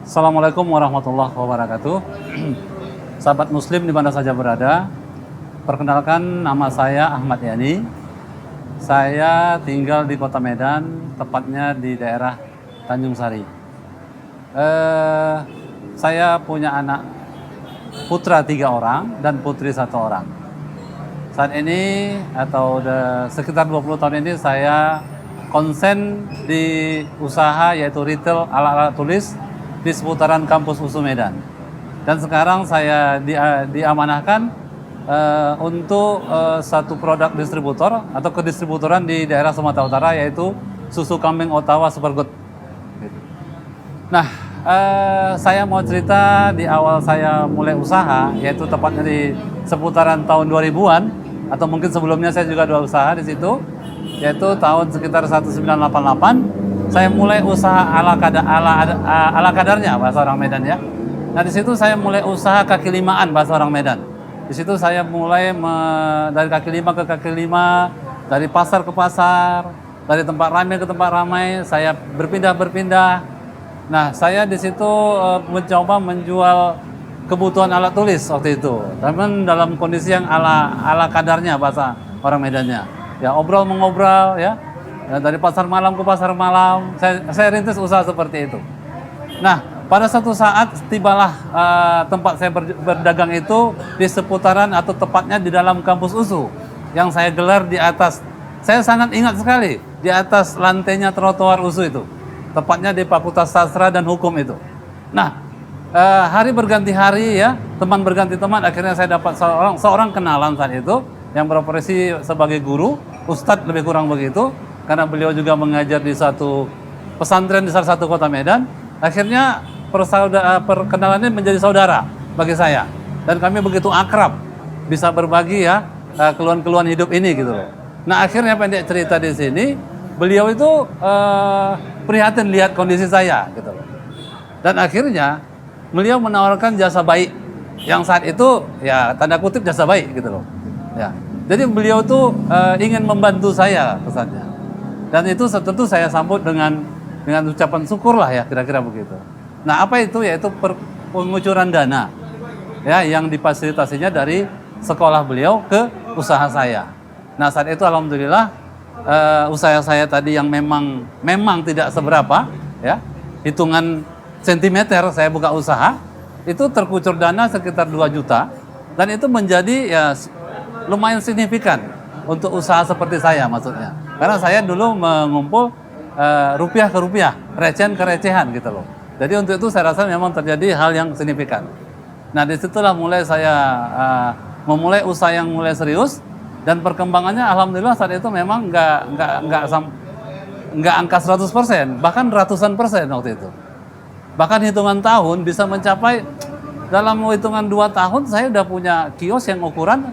Assalamualaikum warahmatullahi wabarakatuh. Sahabat muslim di mana saja berada, perkenalkan, nama saya Ahmad Yani. Saya tinggal di Kota Medan, tepatnya di daerah Tanjung Sari. Saya punya anak putra 3 orang dan putri 1 orang. Saat ini atau sekitar 20 tahun ini saya konsen di usaha yaitu retail alat-alat tulis di seputaran kampus USU Medan. Dan sekarang saya diamanahkan untuk satu produk distributor atau kedistributoran di daerah Sumatera Utara, yaitu susu kambing Ottawa Supergood. Nah, saya mau cerita di awal saya mulai usaha, yaitu tepatnya di seputaran tahun 2000-an, atau mungkin sebelumnya saya juga ada usaha di situ, yaitu tahun sekitar 1988. Saya mulai usaha ala kadarnya bahasa orang Medan ya. Nah di situ saya mulai usaha kaki limaan bahasa orang Medan. Di situ saya mulai dari kaki lima ke kaki lima, dari pasar ke pasar, dari tempat ramai ke tempat ramai. Saya berpindah. Nah saya di situ mencoba menjual kebutuhan alat tulis waktu itu. Tapi dalam kondisi yang ala kadarnya bahasa orang Medannya. Ya obrol mengobrol ya. Dari pasar malam ke pasar malam, saya rintis usaha seperti itu. Nah, pada satu saat tibalah tempat saya berdagang itu di seputaran atau tepatnya di dalam kampus USU yang saya gelar di atas. Saya sangat ingat sekali di atas lantainya trotoar USU itu, tepatnya di Fakultas Sastra dan Hukum itu. Nah, hari berganti hari ya, teman berganti teman, akhirnya saya dapat seorang kenalan saat itu yang berprofesi sebagai guru, ustadz lebih kurang begitu. Karena beliau juga mengajar di satu pesantren di salah satu kota Medan. Akhirnya perkenalannya menjadi saudara bagi saya. Dan kami begitu akrab, bisa berbagi ya keluhan-keluhan hidup ini gitu loh. Nah akhirnya pendek cerita di sini, beliau itu prihatin lihat kondisi saya gitu loh. Dan akhirnya beliau menawarkan jasa baik yang saat itu ya tanda kutip jasa baik gitu loh. Ya. Jadi beliau tuh ingin membantu saya kesannya. Dan itu tentu saya sambut dengan ucapan syukur lah ya, kira-kira begitu. Nah apa itu? Yaitu pengucuran dana ya, yang difasilitasinya dari sekolah beliau ke usaha saya. Nah saat itu alhamdulillah usaha saya tadi yang memang tidak seberapa ya, hitungan sentimeter saya buka usaha, itu terkucur dana sekitar 2 juta. Dan itu menjadi ya lumayan signifikan untuk usaha seperti saya maksudnya. Karena saya dulu mengumpul rupiah ke rupiah, recehan ke recehan gitu loh. Jadi untuk itu saya rasa memang terjadi hal yang signifikan. Nah disitulah mulai saya memulai usaha yang mulai serius, dan perkembangannya alhamdulillah saat itu memang nggak angka 100%, bahkan ratusan persen waktu itu. Bahkan hitungan tahun bisa mencapai, dalam hitungan 2 tahun saya udah punya kios yang ukuran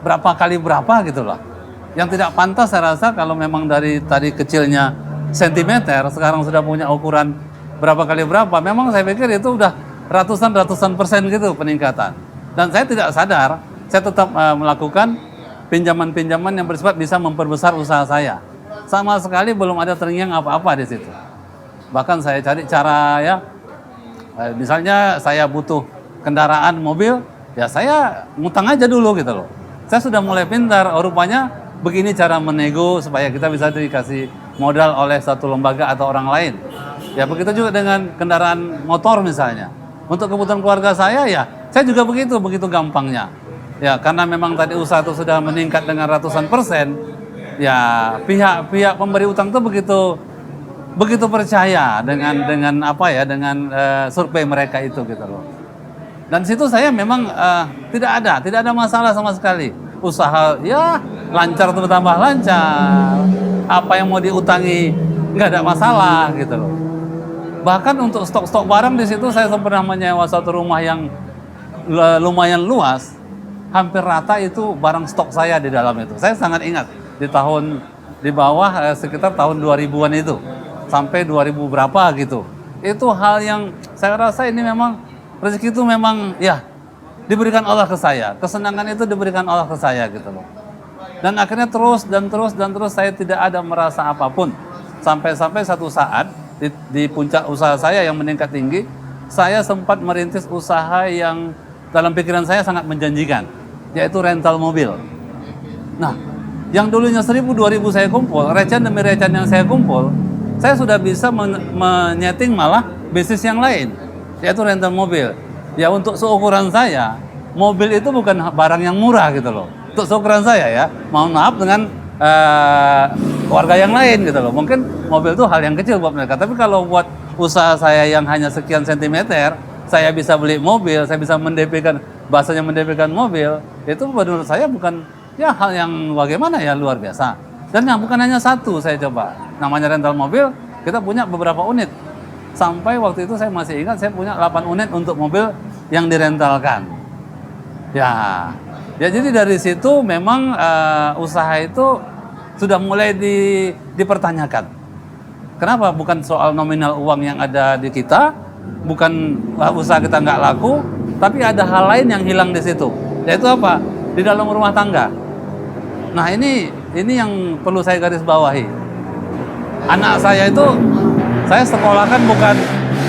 berapa kali berapa gitu lah. Yang tidak pantas saya rasa kalau memang dari tadi kecilnya sentimeter, sekarang sudah punya ukuran berapa kali berapa. Memang saya pikir itu udah ratusan persen gitu peningkatan. Dan saya tidak sadar, saya tetap melakukan pinjaman-pinjaman yang bersifat bisa memperbesar usaha saya. Sama sekali belum ada terngiang apa-apa di situ. Bahkan saya cari cara ya, misalnya saya butuh kendaraan mobil, ya saya ngutang aja dulu gitu loh. Saya sudah mulai pintar, rupanya begini cara menego supaya kita bisa dikasih modal oleh satu lembaga atau orang lain. Ya begitu juga dengan kendaraan motor misalnya. Untuk kebutuhan keluarga saya ya, saya juga begitu gampangnya. Ya karena memang tadi usaha itu sudah meningkat dengan ratusan persen, ya pihak pemberi utang itu begitu percaya dengan apa ya, dengan survei mereka itu gitu loh. Dan situ saya memang tidak ada masalah sama sekali. Usaha ya lancar, terutama lancar. Apa yang mau diutangi nggak ada masalah gitu loh. Bahkan untuk stok-stok barang di situ saya pernah menyewa satu rumah yang lumayan luas, hampir rata itu barang stok saya di dalam itu. Saya sangat ingat di bawah sekitar tahun 2000-an itu sampai 2000 berapa gitu. Itu hal yang saya rasa ini memang rezeki itu memang ya diberikan Allah ke saya. Kesenangan itu diberikan Allah ke saya gitu loh. Dan akhirnya terus saya tidak ada merasa apapun. Sampai satu saat di puncak usaha saya yang meningkat tinggi, saya sempat merintis usaha yang dalam pikiran saya sangat menjanjikan, yaitu rental mobil. Nah, yang dulunya 1000-2000 saya kumpul, recehan demi recehan yang saya kumpul, saya sudah bisa menyeting malah bisnis yang lain, yaitu rental mobil. Ya untuk seukuran saya, mobil itu bukan barang yang murah gitu loh. Untuk seukuran saya ya, mohon maaf dengan warga yang lain gitu loh. Mungkin mobil itu hal yang kecil buat mereka. Tapi kalau buat usaha saya yang hanya sekian sentimeter, saya bisa beli mobil, saya bisa mendp-kan, bahasanya mendp-kan mobil, itu menurut saya bukan ya hal yang bagaimana ya, luar biasa. Dan yang bukan hanya satu saya coba. Namanya rental mobil, kita punya beberapa unit. Sampai waktu itu saya masih ingat saya punya 8 unit untuk mobil yang direntalkan. Ya jadi dari situ memang usaha itu sudah mulai dipertanyakan. Kenapa? Bukan soal nominal uang yang ada di kita, bukan usaha kita nggak laku, tapi ada hal lain yang hilang di situ. Yaitu apa? Di dalam rumah tangga. Nah ini yang perlu saya garis bawahi. Anak saya itu saya sekolahkan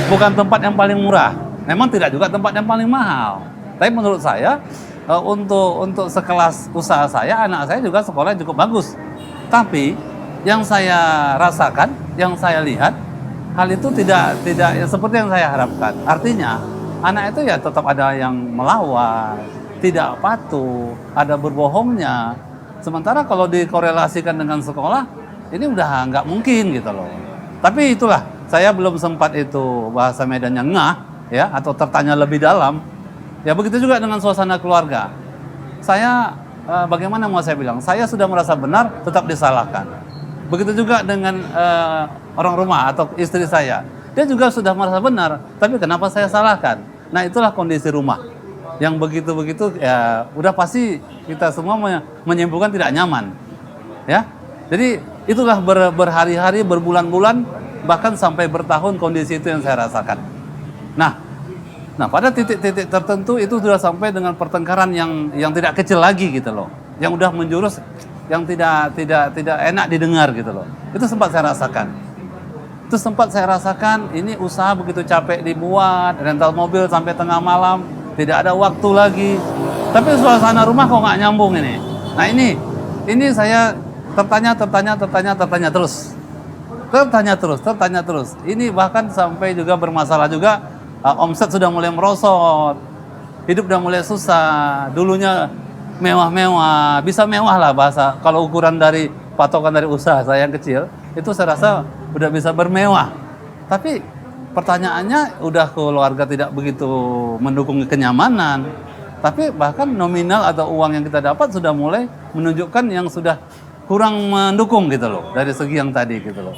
bukan tempat yang paling murah. Memang tidak juga tempat yang paling mahal. Tapi menurut saya untuk sekelas usaha saya, anak saya juga sekolahnya cukup bagus. Tapi yang saya rasakan, yang saya lihat, hal itu tidak seperti yang saya harapkan. Artinya anak itu ya tetap ada yang melawan, tidak patuh, ada berbohongnya. Sementara kalau dikorelasikan dengan sekolah, ini udah nggak mungkin gitu loh. Tapi itulah, saya belum sempat itu bahasa Medannya ngah ya, atau tertanya lebih dalam. Ya begitu juga dengan suasana keluarga. Saya bagaimana mau saya bilang? Saya sudah merasa benar, tetap disalahkan. Begitu juga dengan orang rumah atau istri saya. Dia juga sudah merasa benar, tapi kenapa saya salahkan? Nah itulah kondisi rumah. Yang begitu-begitu ya udah pasti kita semua menyimpulkan tidak nyaman. Ya. Jadi itulah berhari-hari, berbulan-bulan, bahkan sampai bertahun kondisi itu yang saya rasakan. Nah, pada titik-titik tertentu itu sudah sampai dengan pertengkaran yang tidak kecil lagi gitu loh. Yang udah menjurus yang tidak enak didengar gitu loh. Itu sempat saya rasakan. Ini usaha begitu capek dibuat, rental mobil sampai tengah malam, tidak ada waktu lagi. Tapi suasana rumah kok nggak nyambung ini. Nah, ini saya tertanya terus. Tertanya terus. Ini bahkan sampai juga bermasalah juga. Omset sudah mulai merosot, hidup udah mulai susah. Dulunya mewah-mewah, bisa mewah lah bahasa. Kalau ukuran dari patokan dari usaha saya yang kecil, itu saya rasa udah bisa bermewah. Tapi pertanyaannya, udah keluarga tidak begitu mendukung kenyamanan. Tapi bahkan nominal atau uang yang kita dapat sudah mulai menunjukkan yang sudah kurang mendukung gitu loh, dari segi yang tadi gitu loh.